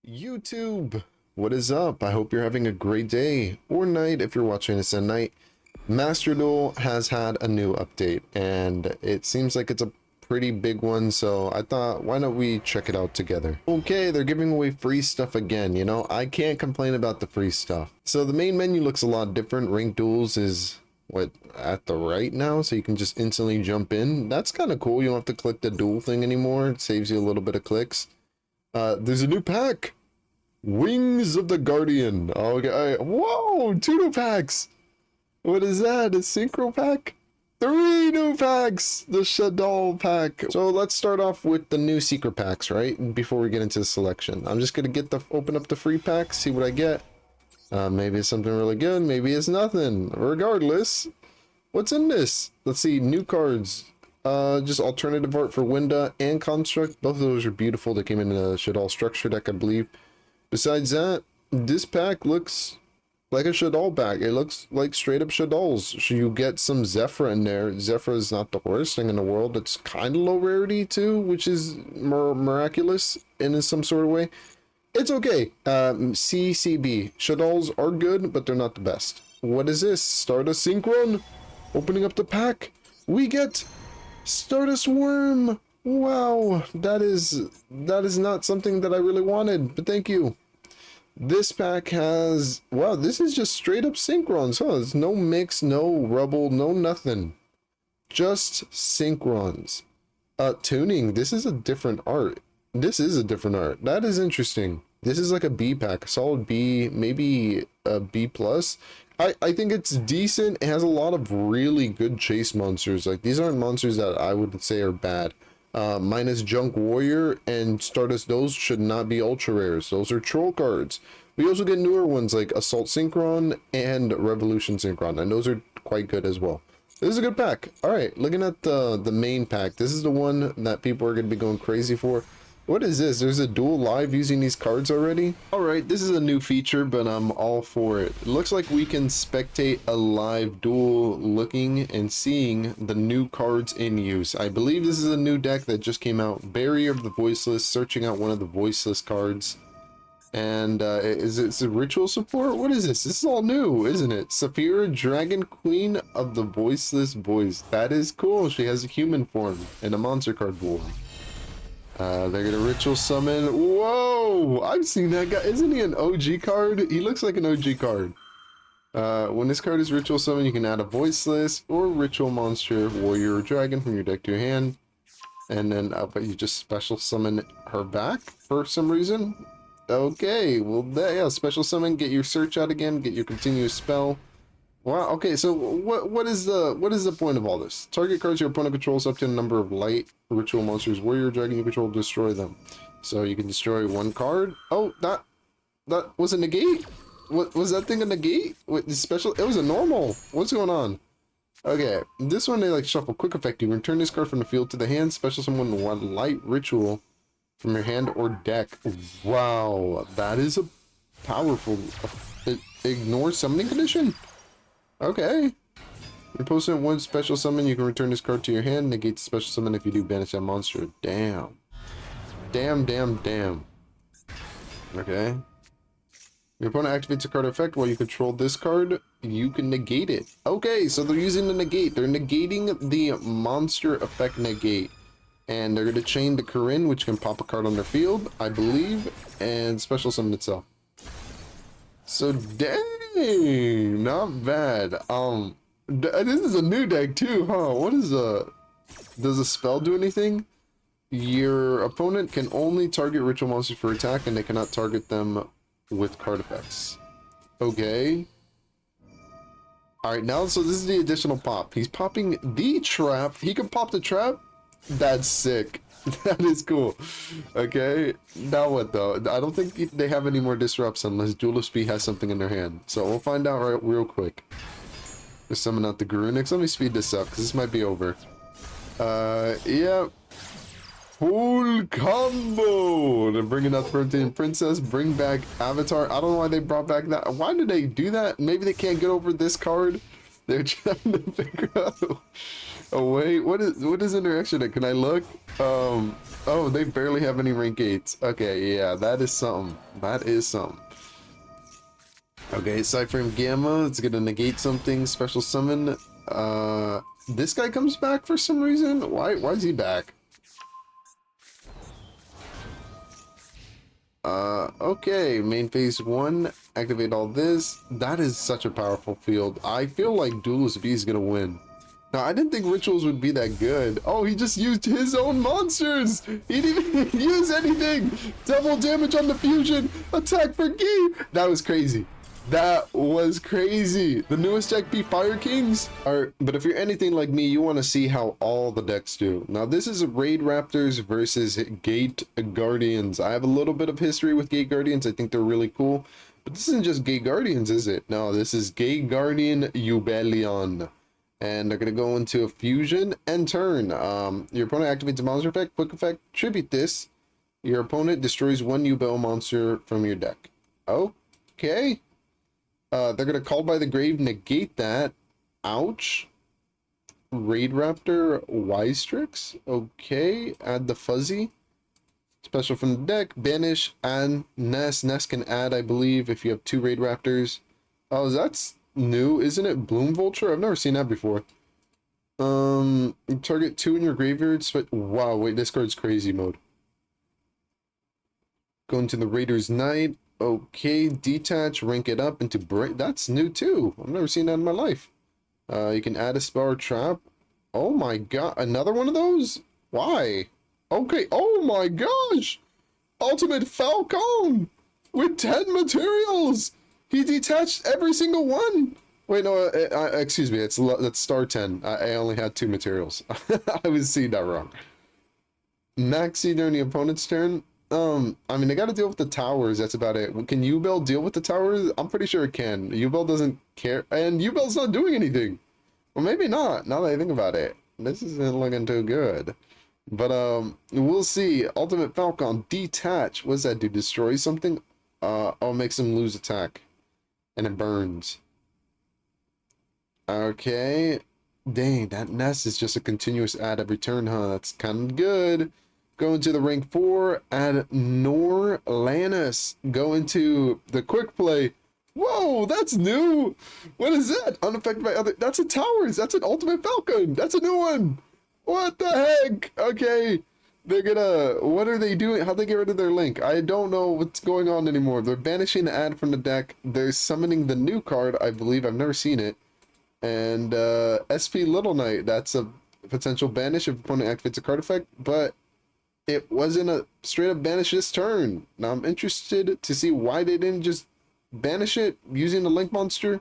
YouTube, what is up? I hope you're having a great day or night if you're watching this at night. Master Duel has had a new update and it seems like it's a pretty big one, so I thought, why don't we check it out together? Okay, they're giving away free stuff again. You know, I can't complain about the free stuff. So the main menu looks a lot different. Ranked Duels is what, at the right now, so you can just instantly jump in. That's kind of cool. You don't have to click the duel thing anymore. It saves you a little bit of clicks. There's a new pack, Wings of the Guardian. Okay, whoa, 2 new packs. What is that? A synchro pack? 3 new packs, the Shadow pack. So let's start off with the new secret packs, right? Before we get into the selection, I'm just gonna open up the free packs, see what I get. Maybe it's something really good, maybe it's nothing. Regardless, what's in this? Let's see, new cards. Just alternative art for Winda and Construct. Both of those are beautiful. They came in a Shadow structure deck, I believe. Besides that, this pack looks like a Shadow pack. It looks like straight up Shadows. So you get some Zephyr in there. Zephyr is not the worst thing in the world. It's kind of low rarity too, which is miraculous in some sort of way. It's okay. CCB. Shadows are good, but they're not the best. What is this? Stardust Synchron. Opening up the pack. We get Stardust Worm. Wow, that is not something that I really wanted, but thank you. This pack has, wow, this is just straight up Synchrons, huh? There's no mix, no rubble, no nothing. Just Synchrons. Tuning, this is a different art. This is a different art. That is interesting. This is like a B pack, a solid B, maybe a B plus. I think it's decent. It has a lot of really good chase monsters. Like, these aren't monsters that I would say are bad. Minus Junk Warrior and Stardust, those should not be ultra rares. Those are troll cards. We also get newer ones like Assault Synchron and Revolution Synchron, and those are quite good as well. This is a good pack. All right, looking at the main pack, this is the one that people are going to be going crazy for. What is this? There's a duel live using these cards already? Alright, this is a new feature, but I'm all for it. It looks like we can spectate a live duel looking and seeing the new cards in use. I believe this is a new deck that just came out. Barrier of the Voiceless, searching out one of the Voiceless cards. And is it a ritual support? What is this? This is all new, isn't it? Saphira, Dragon Queen of the Voiceless Voice. That is cool. She has a human form and a monster card board. They're gonna ritual summon. Whoa! I've seen that guy. Isn't he an OG card? He looks like an OG card. When this card is ritual summon, you can add a voiceless or ritual monster, warrior, or dragon from your deck to your hand. And then but you just special summon her back for some reason. Okay, well, yeah, special summon, get your search out again, get your continuous spell. Wow, okay, so what is the point of all this? Target cards your opponent controls up to a number of light ritual monsters, warrior, dragon you control, destroy them. So you can destroy one card. Oh, that was a negate? What was that thing, a negate? Wait, special, it was a normal. What's going on? Okay, this one they like shuffle. Quick effect, you can return this card from the field to the hand, special summon one light ritual from your hand or deck. Wow, that is a powerful ignore summoning condition. Okay. You're posting one special summon, you can return this card to your hand, negate the special summon if you do banish that monster. Damn. Damn. Okay. Your opponent activates a card effect while you control this card, you can negate it. Okay, so they're using the negate. They're negating the monster effect negate. And they're going to chain the Corinne, which can pop a card on their field, I believe, and special summon itself. So, dang, not bad. This is a new deck too, huh? What is does a spell do anything? Your opponent can only target ritual monsters for attack, and they cannot target them with card effects. Okay. Alright, now, so this is the additional pop. He's popping the trap. He can pop the trap? That's sick. That is cool. Okay, now what though? I don't think they have any more disrupts unless Duelist B has something in their hand. So we'll find out real quick. Just summon out the Garunix. Let me speed this up because this might be over. Yeah. Full combo! They're bringing out Protein Princess, bring back Avatar. I don't know why they brought back that. Why did they do that? Maybe they can't get over this card. They're trying to figure out. Oh wait, what is interaction? Can I look? Oh, they barely have any rank 8s. Okay, yeah, that is something. That is something. Okay, Cyframe Gamma, it's gonna negate something, special summon. This guy comes back for some reason? Why is he back? Okay, main phase 1, activate all this. That is such a powerful field. I feel like Duelist B is gonna win. Now, I didn't think Rituals would be that good. Oh, he just used his own monsters! He didn't even use anything! Double damage on the fusion! Attack for Gi! That was crazy. That was crazy. The newest deck be Fire Kings are, but if you're anything like me, you want to see how all the decks do. Now this is Raidraptors versus Gate Guardians. I have a little bit of history with Gate Guardians. I think they're really cool, but this isn't just Gate Guardians, is it? No, this is Gate Guardian Ubelion. And they're gonna go into a fusion and turn. Your opponent activates a monster effect, quick effect, tribute this. Your opponent destroys one Ubel monster from your deck. Okay. They're gonna call by the grave, negate that. Ouch. Raidraptor Ystrix. Okay, add the fuzzy. Special from the deck, banish, and Nest. Nest can add, I believe, if you have 2 Raidraptors. Oh, that's new, isn't it? Bloom Vulture? I've never seen that before. Target 2 in your graveyard. Wow, wait, this card's crazy mode. Go into the Raider's Knight. Okay, detach, rank it up into break. That's new too. I've never seen that in my life. You can add a spell or trap. Oh my god, another one of those? Why? Okay, oh my gosh! Ultimate Falcon! With 10 materials! He detached every single one! Wait, no, excuse me, that's star 10. I only had 2 materials. I was seeing that wrong. Maxi during the opponent's turn. I mean, they got to deal with the towers. That's about it. Can Ubel deal with the towers? I'm pretty sure it can. Ubel doesn't care, and Ubel's not doing anything. Well, maybe not. Now that I think about it, this isn't looking too good. But we'll see. Ultimate Falcon, detach. What does that do? Destroy something? Oh, makes him lose attack, and it burns. Okay. Dang, that Nest is just a continuous add every turn, huh? That's kind of good. Go into the rank 4, add Norlanus. Go into the quick play. Whoa, that's new. What is that? Unaffected by other. That's a Towers. That's an Ultimate Falcon. That's a new one. What the heck? Okay. They're gonna. What are they doing? How'd they get rid of their link? I don't know what's going on anymore. They're banishing the ad from the deck. They're summoning the new card, I believe. I've never seen it. And SP Little Knight. That's a potential banish if opponent activates a card effect, but it wasn't a straight up banish this turn. Now I'm interested to see why they didn't just banish it using the link monster.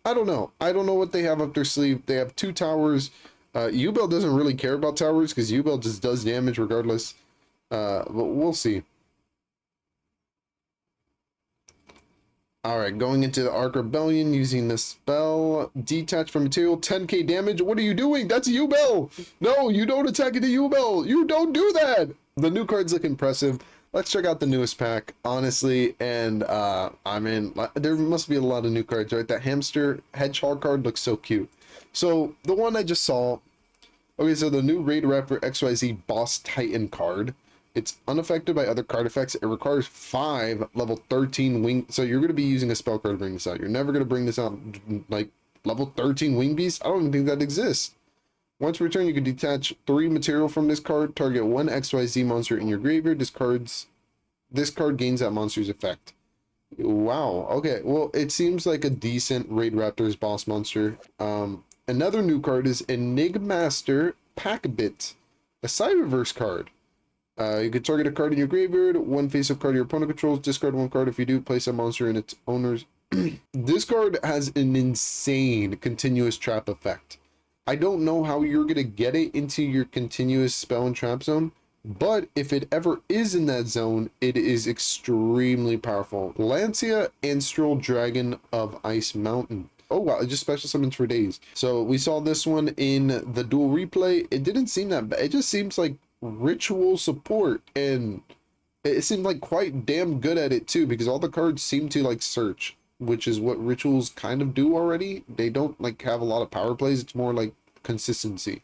I don't know. I don't know what they have up their sleeve. They have 2 towers. Ubel doesn't really care about towers because Ubel just does damage regardless. But we'll see. Alright, going into the Arc Rebellion using the spell. Detach from material, 10k damage. What are you doing? That's Ubel! No, you don't attack into Ubel! You don't do that! The new cards look impressive. Let's check out the newest pack, honestly. And, I mean, there must be a lot of new cards, right? That hamster hedgehog card looks so cute. So, the one I just saw. Okay, so the new Raidraptor XYZ Boss Titan card. It's unaffected by other card effects. It requires 5 level 13 wing. So you're going to be using a spell card to bring this out. You're never going to bring this out like level 13 wing beast. I don't even think that exists. Once returned, you can detach 3 material from this card. Target 1 XYZ monster in your graveyard. This card gains that monster's effect. Wow. Okay. Well, it seems like a decent Raidraptors boss monster. Another new card is Enigmaster Packbit, a Cyberverse card. You can target a card in your graveyard, 1 face-up card your opponent controls, discard 1 card. If you do, place a monster in its owner's. This card has an insane continuous trap effect. I don't know how you're going to get it into your continuous spell and trap zone, but if it ever is in that zone, it is extremely powerful. Lancia Astral Dragon of Ice Mountain. Oh wow, it just special summons for days. So we saw this one in the dual replay. It didn't seem that bad. It just seems like ritual support, and it seemed like quite damn good at it too, because all the cards seem to like search, which is what rituals kind of do already. They don't like have a lot of power plays. It's more like consistency.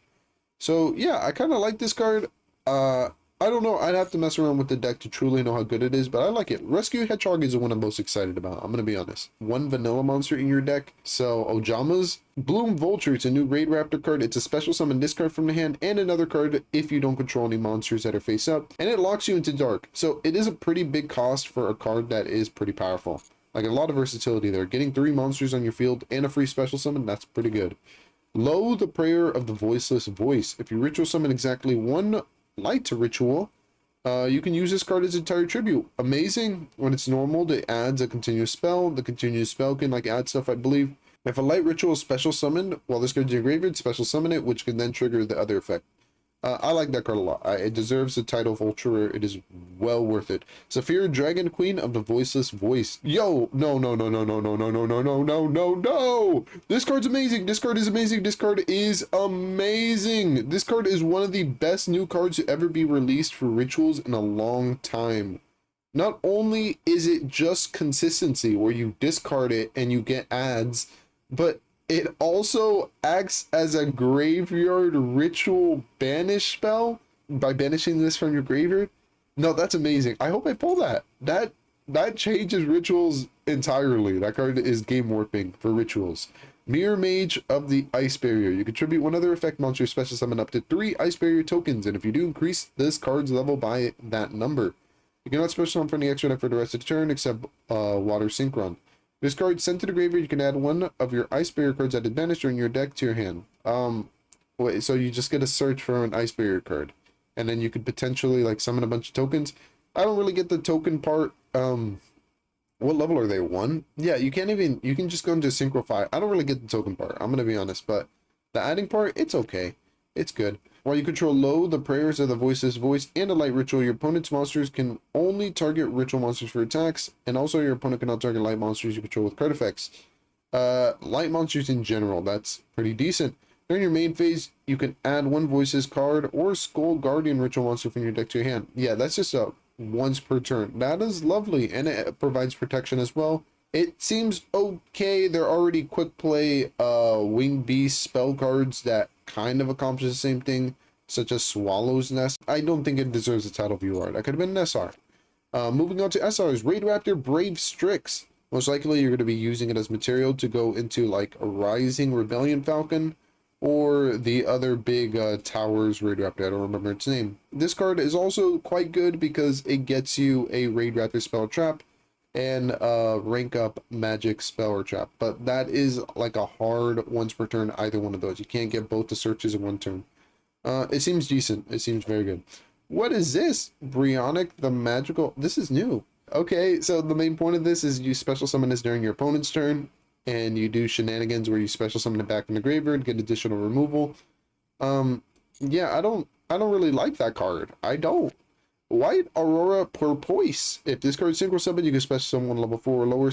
So yeah, I kind of like this card. I don't know. I'd have to mess around with the deck to truly know how good it is, but I like it. Rescue Hedgehog is the one I'm most excited about. I'm gonna be honest. One vanilla monster in your deck. So Ojamas, Bloom Vulture. It's a new Raidraptor card. It's a special summon this card from the hand and another card if you don't control any monsters that are face up, and it locks you into dark. So it is a pretty big cost for a card that is pretty powerful. Like a lot of versatility there. Getting 3 monsters on your field and a free special summon, that's pretty good. Lo, the Prayer of the Voiceless Voice. If you ritual summon exactly 1 light to ritual, you can use this card as entire tribute. Amazing. When it's normal, it adds a continuous spell. The continuous spell can like add stuff, I believe. If a light ritual is special summoned while this card's in your graveyard, special summon it, which can then trigger the other effect. I like that card a lot. It deserves the title Vulturer. It is well worth it. Saphira, Dragon Queen of the Voiceless Voice. Yo, no, no, no, no, no, no, no, no, no, no, no, no, no. This card's amazing. This card is amazing. This card is amazing. This card is one of the best new cards to ever be released for rituals in a long time. Not only is it just consistency where you discard it and you get adds, but it also acts as a graveyard ritual banish spell by banishing this from your graveyard. No, that's amazing. I hope I pull that. That changes rituals entirely. That card is game warping for rituals. Mirror Mage of the Ice Barrier. You contribute 1 other effect monster special summon up to 3 Ice Barrier tokens, and if you do, increase this card's level by that number. You cannot special summon for any extra for the rest of the turn except Water Synchron. This card sent to the graveyard, you can add 1 of your Ice Barrier cards added banished during your deck to your hand. Wait, so you just get a search for an Ice Barrier card, and then you could potentially like summon a bunch of tokens. I don't really get the token part. What level are they? 1? Yeah, you can just go into Synchrify. I don't really get the token part, I'm gonna be honest, but the adding part, it's okay. It's good. While you control Lo, the Prayers of the Voiceless Voice, and a light ritual, your opponent's monsters can only target ritual monsters for attacks, and also your opponent cannot target light monsters you control with card effects. Light monsters in general, that's pretty decent. During your main phase, you can add 1 Voices card or Skull Guardian ritual monster from your deck to your hand. Yeah, that's just a once per turn. That is lovely, and it provides protection as well. It seems okay. They're already quick play Winged Beast spell cards that kind of accomplish the same thing, such as Swallow's Nest. I don't think it deserves the title of UR. That could have been an SR. Moving on to SRs, Raidraptor Brave Strix. Most likely you're going to be using it as material to go into like a Rising Rebellion Falcon or the other big Towers Raidraptor. I don't remember its name. This card is also quite good because it gets you a Raidraptor spell trap and rank up magic spell or trap, but that is like a hard once per turn, either one of those. You can't get both the searches in 1 turn. It seems decent. It seems very good. What is this? Brionic the Magical. This is new. Okay, so the main point of this is you special summon this during your opponent's turn, and you do shenanigans where you special summon it back from the graveyard, get additional removal. Yeah, I don't really like that card. I don't. White Aurora Porpoise. If this card is synchro summon, you can special summon 1 level 4 or lower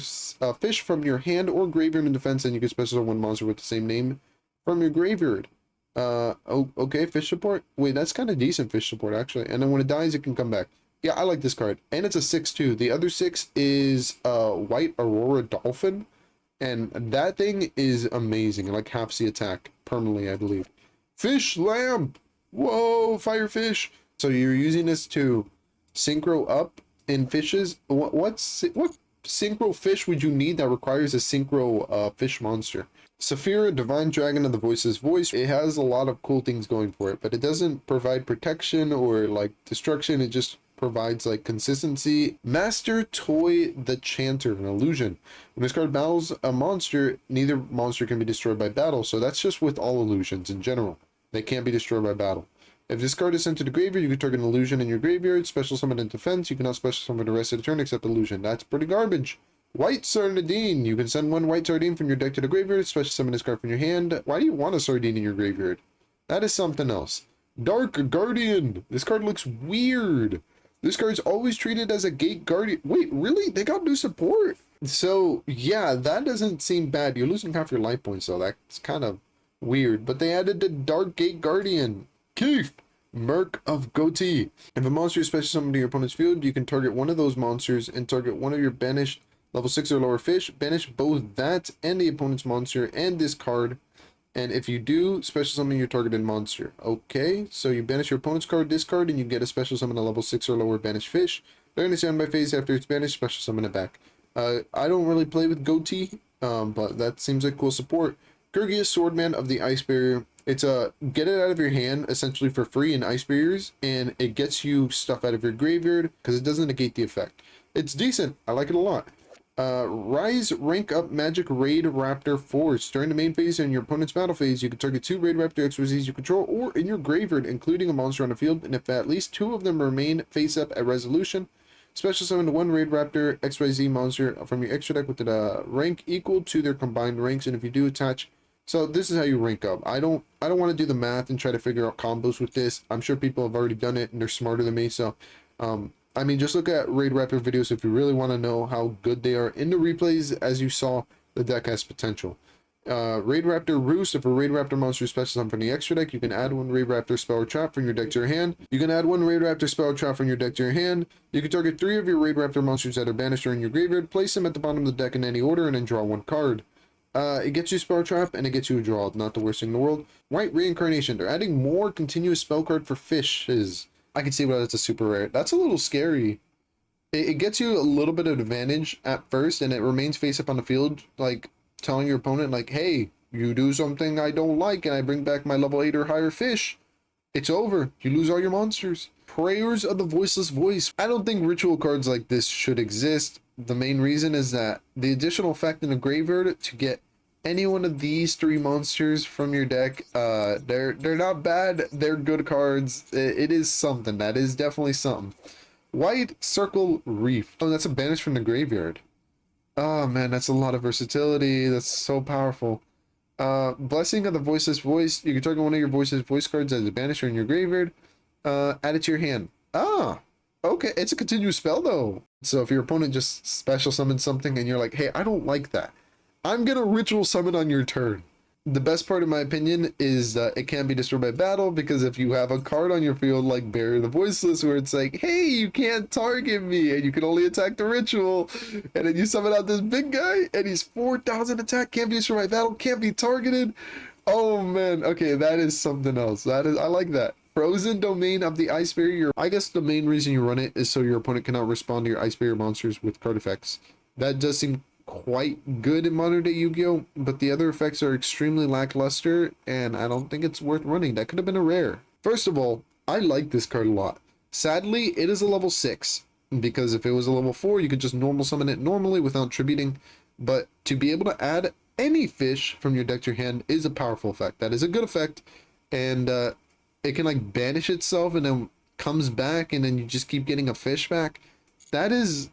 fish from your hand or graveyard in defense, and you can special summon 1 monster with the same name from your graveyard. Okay, fish support. Wait, that's kind of decent fish support actually. And then when it dies, it can come back. Yeah, I like this card. And it's a 6/2. The other 6 is White Aurora Dolphin, and that thing is amazing. Like half the attack permanently, I believe. Fish Lamp. Whoa, Firefish. So you're using this to synchro up in fishes. What synchro fish would you need that requires a synchro fish monster? Saphira, Divine Dragon of the Voiceless Voice. It has a lot of cool things going for it, but it doesn't provide protection or like destruction. It just provides like consistency. Master Toy the Chanter, an illusion. When this card battles a monster, neither monster can be destroyed by battle. So that's just with all illusions in general. They can't be destroyed by battle. If this card is sent to the graveyard, you can target an illusion in your graveyard, special summon in defense. You cannot special summon the rest of the turn except illusion. That's pretty garbage. White Sardine. You can send 1 White Sardine from your deck to the graveyard, special summon this card from your hand. Why do you want a Sardine in your graveyard? That is something else. Dark Guardian. This card looks weird. This card's always treated as a Gate Guardian. Wait, really? They got new support? So, yeah, that doesn't seem bad. You're losing half your life points, though. That's kind of weird. But they added the Dark Gate Guardian. Keith, Merc of Goatee. If a monster is special summoned to your opponent's field, you can target 1 of those monsters and target 1 of your banished level 6 or lower fish. Banish both that and the opponent's monster and this card And if you do, special summon your targeted monster. Okay, so you banish your opponent's card, discard, and you get a special summon a level 6 or lower banished fish. During the standby phase, after it's banished, special summon it back. I don't really play with Goatee, but that seems like cool support. Gurgias, Swordman of the Ice Barrier. It's a get it out of your hand essentially for free in Ice Barriers, and it gets you stuff out of your graveyard because it doesn't negate the effect. It's decent. I like it a lot. Rise rank up magic Raidraptor force. During the main phase and your opponent's battle phase, you can target 2 Raidraptor XYZs you control or in your graveyard, including a monster on the field, and if at least 2 of them remain face up at resolution, special summon 1 Raidraptor XYZ monster from your extra deck with the rank equal to their combined ranks, and if you do attach. So this is how you rank up. I don't want to do the math and try to figure out combos with this. I'm sure people have already done it and they're smarter than me, so I mean, just look at Raidraptor videos if you really want to know how good they are. In the replays, as you saw, the deck has potential. Raidraptor Roost. If a Raidraptor monster is special summon from the extra deck, you can add 1 Raidraptor spell or trap from your deck to your hand. You can add 1 Raidraptor spell or trap from your deck to your hand. You can target 3 of your Raidraptor monsters that are banished or in your graveyard, place them at the bottom of the deck in any order, and then draw 1 card. It gets you spell trap and it gets you a draw. Not the worst thing in the world. White Reincarnation. They're adding more continuous spell card for fishes. I can see why that's a super rare. That's a little scary. It gets you a little bit of advantage at first, and it remains face up on the field, like telling your opponent, like, hey, you do something I don't like, and I bring back my level 8 or higher fish. It's over. You lose all your monsters. Prayers of the Voiceless Voice. I don't think ritual cards like this should exist. The main reason is that the additional effect in the graveyard to get any one of these 3 monsters from your deck, they're not bad. They're good cards. It is something. That is definitely something. White Circle Reef. Oh, that's a banish from the graveyard. Oh man, that's a lot of versatility. That's so powerful. Blessing of the Voiceless Voice. You can target one of your Voiceless Voice cards as a banisher in your graveyard. Add it to your hand. Ah, okay. It's a continuous spell though. So if your opponent just special summons something and you're like, hey, I don't like that, I'm gonna ritual summon on your turn. The best part, in my opinion, is that it can't be destroyed by battle, because if you have a card on your field like Barrier the Voiceless where it's like, hey, you can't target me and you can only attack the ritual, and then you summon out this big guy and he's 4,000 attack, can't be destroyed by battle, can't be targeted. Oh man, okay, that is something else. I like that. Frozen Domain of the Ice Barrier. I guess the main reason you run it is so your opponent cannot respond to your Ice Barrier monsters with card effects. That does seem quite good in modern day Yu-Gi-Oh, but the other effects are extremely lackluster, and I don't think it's worth running. That could have been a rare. First of all, I like this card a lot. Sadly, it is a level 6, because if it was a level 4, you could just normal summon it normally without tributing, but to be able to add any fish from your deck to your hand is a powerful effect. That is a good effect, and it can like banish itself and then comes back, and then you just keep getting a fish back. That is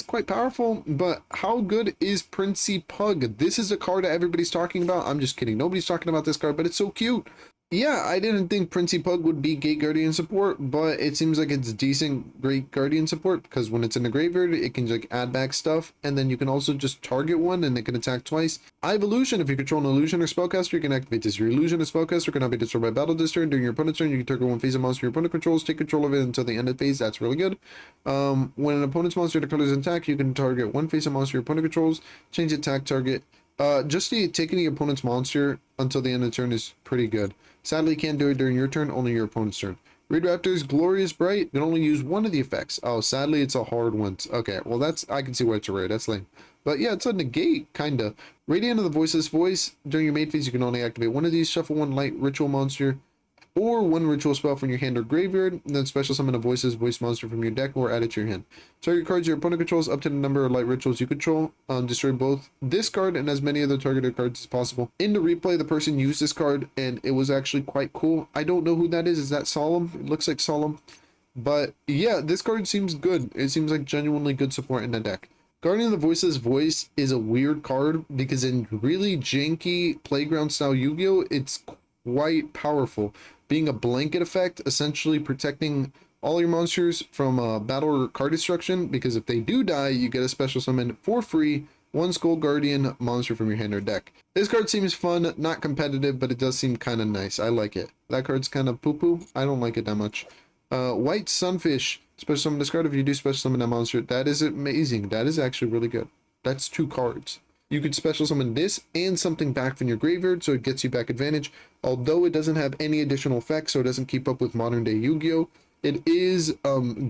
quite powerful. But how good is Princey Pug? This is a card that everybody's talking about. I'm just kidding. Nobody's talking about this card, but it's so cute. Yeah, I didn't think Princey Pug would be Gate Guardian support, but it seems like it's decent Great Guardian support, because when it's in the graveyard, it can like add back stuff, and then you can also just target one and it can attack twice. Evolution. If you control an illusion or spellcaster, you can activate this. Your illusion or spellcaster cannot be destroyed by battle this turn. During your opponent's turn, you can target one face of monster your opponent controls, take control of it until the end of the phase. That's really good. When an opponent's monster declares an attack, you can target one face of monster your opponent controls, change attack target. Just taking the opponent's monster until the end of the turn is pretty good. Sadly, you can't do it during your turn, only your opponent's turn. Raidraptors, Glorious Bright, you can only use one of the effects. Oh, sadly, it's a hard one. Okay, well, I can see why it's a rare. That's lame. But yeah, it's a negate, kinda. Radiant of the Voiceless Voice. During your main phase, you can only activate one of these. Shuffle one light ritual monster, or one ritual spell from your hand or graveyard, and then special summon a Voiceless Voice monster from your deck or add it to your hand. Target cards your opponent controls up to the number of light rituals you control. Destroy both this card and as many other targeted cards as possible. In the replay, the person used this card, and it was actually quite cool. I don't know who that is. Is that Solemn? It looks like Solemn. But yeah, this card seems good. It seems like genuinely good support in the deck. Guardian of the Voiceless Voice is a weird card, because in really janky playground style Yu-Gi-Oh, it's quite powerful, being a blanket effect, essentially protecting all your monsters from battle or card destruction, because if they do die, you get a special summon for free, one Skull Guardian monster from your hand or deck. This card seems fun, not competitive, but it does seem kind of nice. I like it. That card's kind of poo-poo. I don't like it that much. White Sunfish. Special summon this card if you do special summon that monster. That is amazing. That is actually really good. That's 2 cards. you could special summon this and something back from your graveyard, so it gets you back advantage. Although it doesn't have any additional effects, so it doesn't keep up with modern day Yu-Gi-Oh! It is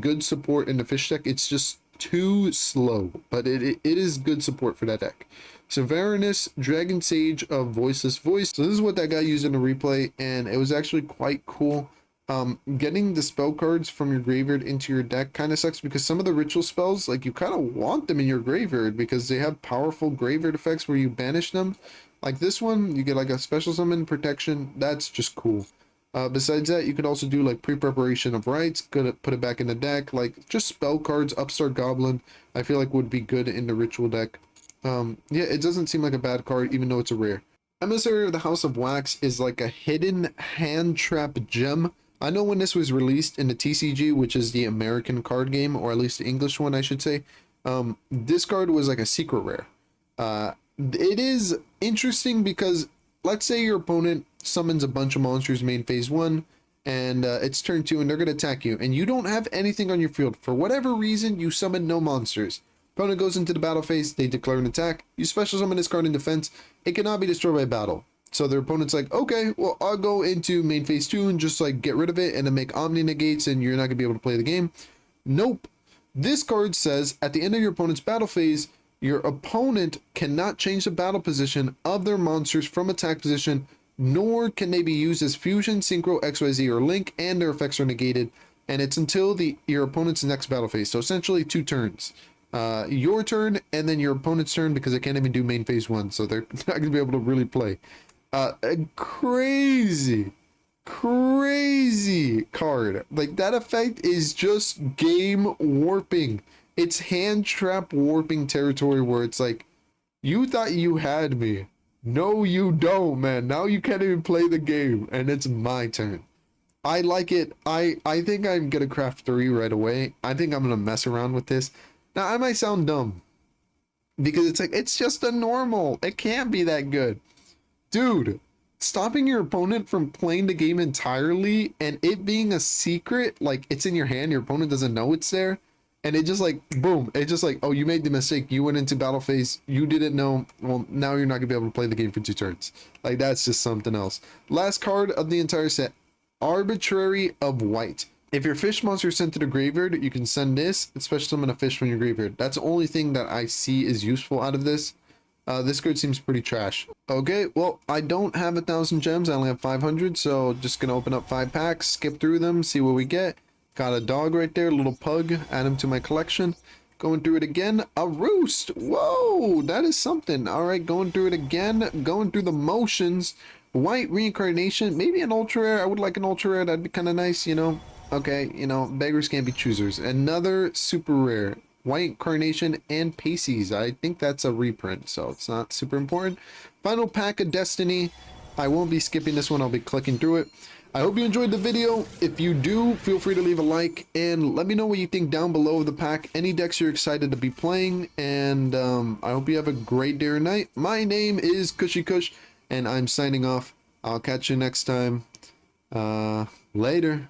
good support in the fish deck. It's just too slow, but it is good support for that deck. Severinus, Dragon Sage of Voiceless Voice. So this is what that guy used in the replay, and it was actually quite cool. Getting the spell cards from your graveyard into your deck kind of sucks because some of the ritual spells, like, you kind of want them in your graveyard because they have powerful graveyard effects where you banish them. Like this one, you get like a special summon protection. That's just cool. Besides that, you could also do like pre-preparation of rites, put it back in the deck, like just spell cards. Upstart Goblin, I feel like would be good in the ritual deck. Yeah, it doesn't seem like a bad card, even though it's a rare. Emissary of the House of Wax is like a hidden hand trap gem. I know when this was released in the TCG, which is the American card game, or at least the English one, I should say, this card was like a secret rare. It is interesting because let's say your opponent summons a bunch of monsters main phase 1, and it's turn 2 and they're going to attack you, and you don't have anything on your field. For whatever reason, you summon no monsters. Opponent goes into the battle phase, they declare an attack, you special summon this card in defense, it cannot be destroyed by battle. So their opponent's like, okay, well, I'll go into main phase 2 and just like get rid of it and then make Omni negates and you're not gonna be able to play the game. Nope. This card says at the end of your opponent's battle phase, your opponent cannot change the battle position of their monsters from attack position, nor can they be used as fusion, synchro, XYZ, or link, and their effects are negated. And it's until your opponent's next battle phase. So essentially 2 turns. Your turn and then your opponent's turn, because they can't even do main phase 1, so they're not going to be able to really play. Crazy card. Like, that effect is just game warping. It's hand trap warping territory where it's like, you thought you had me. No, you don't, man. Now you can't even play the game, and it's my turn. I like it. I think I'm gonna craft 3 right away. I think I'm gonna mess around with this. Now, I might sound dumb because it's like, it's just a normal. It can't be that good. Dude, stopping your opponent from playing the game entirely and it being a secret, like it's in your hand, your opponent doesn't know it's there, and it just like, boom, it just like, oh, you made the mistake, you went into battle phase, you didn't know, well, now you're not gonna be able to play the game for 2 turns. Like, that's just something else. Last card of the entire set, Arbitrary of White. If your fish monster is sent to the graveyard, you can send this, especially summon a fish from your graveyard. That's the only thing that I see is useful out of this. This card seems pretty trash. Okay, well, I don't have 1,000 gems. I only have 500, so just gonna open up 5 packs, skip through them, see what we get. Got a dog right there, a little pug, add him to my collection. Going through it again, a roost. Whoa, that is something. All right, going through it again, going through the motions. White reincarnation, maybe an ultra rare. I would like an ultra rare. That'd be kind of nice, you know. Okay, you know, beggars can't be choosers. Another super rare. White Carnation and Pacey's. I think that's a reprint, so it's not super important. Final pack of Destiny. I won't be skipping this one. I'll be clicking through it. I hope you enjoyed the video. If you do, feel free to leave a like and let me know what you think down below of the pack. Any decks you're excited to be playing, and I hope you have a great day or night. My name is Cushy Kush, and I'm signing off. I'll catch you next time. Later.